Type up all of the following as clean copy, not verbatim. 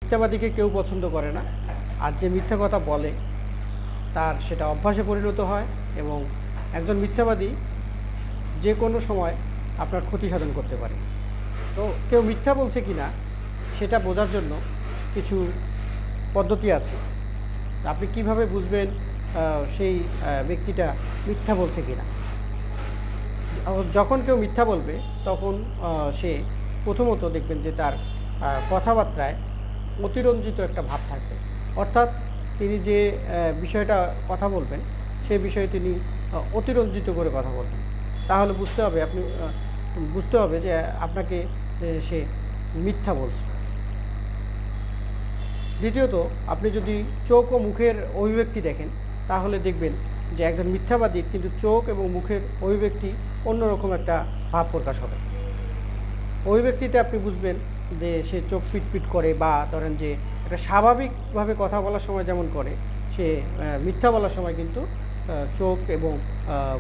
মিথ্যাবাদীকে কেউ পছন্দ করে না, আর যে মিথ্যা কথা বলে তার সেটা অভ্যাসে পরিণত হয় এবং একজন মিথ্যাবাদী যে কোনো সময় আপনার ক্ষতি সাধন করতে পারে। তো কেউ মিথ্যা বলছে কি না সেটা বোঝার জন্য কিছু পদ্ধতি আছে। আপনি কিভাবে বুঝবেন সেই ব্যক্তিটা মিথ্যা বলছে কি না? যখন কেউ মিথ্যা বলবে তখন সে প্রথমত দেখবেন যে তার কথাবার্তায় অতিরঞ্জিত একটা ভাব থাকবে, অর্থাৎ তিনি যে বিষয়টা কথা বলবেন সেই বিষয়ে তিনি অতিরঞ্জিত করে কথা বলবেন। তাহলে বুঝতে হবে যে আপনাকে সে মিথ্যা বলছে। দ্বিতীয়ত, আপনি যদি চোখ ও মুখের অভিব্যক্তি দেখেন তাহলে দেখবেন যে একজন মিথ্যাবাদীর কিন্তু চোখ এবং মুখের অভিব্যক্তি অন্যরকম একটা ভাব প্রকাশ হবে। অভিব্যক্তিতে আপনি বুঝবেন যে সে চোখ পিটপিট করে, বা ধরেন যে একটা স্বাভাবিকভাবে কথা বলার সময় যেমন করে, সে মিথ্যা বলার সময় কিন্তু চোখ এবং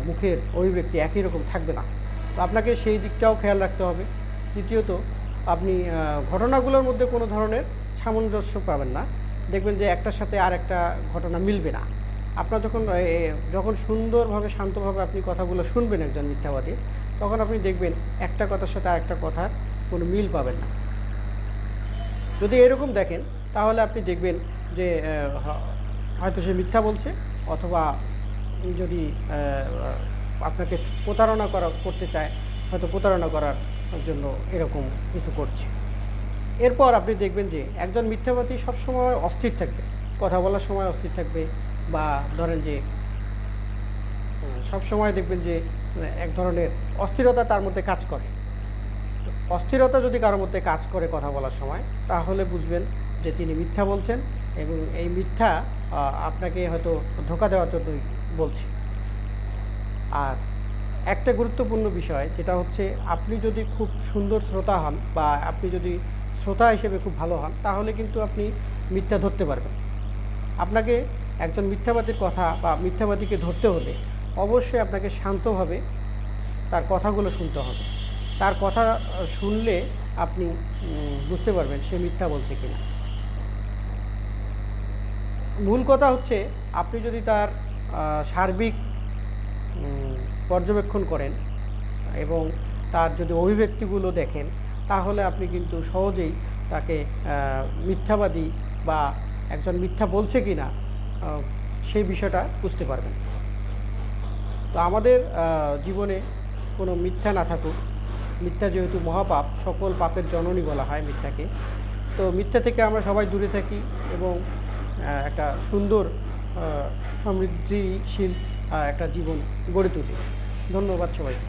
মুখের অভিব্যক্তি একই রকম থাকবে না। তো আপনাকে সেই দিকটাও খেয়াল রাখতে হবে। তৃতীয়ত, আপনি ঘটনাগুলোর মধ্যে কোনো ধরনের সামঞ্জস্য পাবেন না। দেখবেন যে একটার সাথে আর একটা ঘটনা মিলবে না। আপনার যখন সুন্দরভাবে শান্তভাবে আপনি কথাগুলো শুনবেন একজন মিথ্যাবাদী, তখন আপনি দেখবেন একটা কথার সাথে আরেকটা কথার কোনো মিল পাবেন না। যদি এরকম দেখেন তাহলে আপনি দেখবেন যে হয়তো সে মিথ্যা বলছে, অথবা যদি আপনাকে প্রতারণা করতে চায়, হয়তো প্রতারণা করার জন্য এরকম কিছু করছে। এরপর আপনি দেখবেন যে একজন মিথ্যাবাদী সবসময় অস্থির থাকবে, কথা বলার সময় অস্থির থাকবে, বা ধরেন যে সবসময় দেখবেন যে এক ধরনের অস্থিরতা তার মধ্যে কাজ করে। অস্থিরতা যদি কারোর মধ্যে কাজ করে কথা বলার সময়, তাহলে বুঝবেন যে তিনি মিথ্যা বলছেন, এবং এই মিথ্যা আপনাকে হয়তো ধোঁকা দেওয়ার জন্যই বলছে। আর একটা গুরুত্বপূর্ণ বিষয় যেটা হচ্ছে, আপনি যদি খুব সুন্দর শ্রোতা হন, বা আপনি যদি শ্রোতা হিসেবে খুব ভালো হন, তাহলে কিন্তু আপনি মিথ্যা ধরতে পারবেন। আপনাকে একজন মিথ্যাবাদীর কথা বা মিথ্যাবাদীকে ধরতে হলে অবশ্যই আপনাকে শান্তভাবে তার কথাগুলো শুনতে হবে। তার কথা শুনলে আপনি বুঝতে পারবেন সে মিথ্যা বলছে কিনা। মূল কথা হচ্ছে, আপনি যদি তার সার্বিক পর্যবেক্ষণ করেন এবং তার যদি অভিব্যক্তিগুলো দেখেন, তাহলে আপনি কিন্তু সহজেই তাকে মিথ্যাবাদী বা একজন মিথ্যা বলছে কি না সেই বিষয়টা বুঝতে পারবেন। তো আমাদের জীবনে কোনো মিথ্যা না থাকুক। মিথ্যা যেহেতু মহাপাপ, সকল পাপের জননী বলা হয় মিথ্যাকে। তো মিথ্যা থেকে আমরা সবাই দূরে থাকি এবং একটা সুন্দর সমৃদ্ধিশীল একটা জীবন গড়ে তুলি। ধন্যবাদ সবাইকে।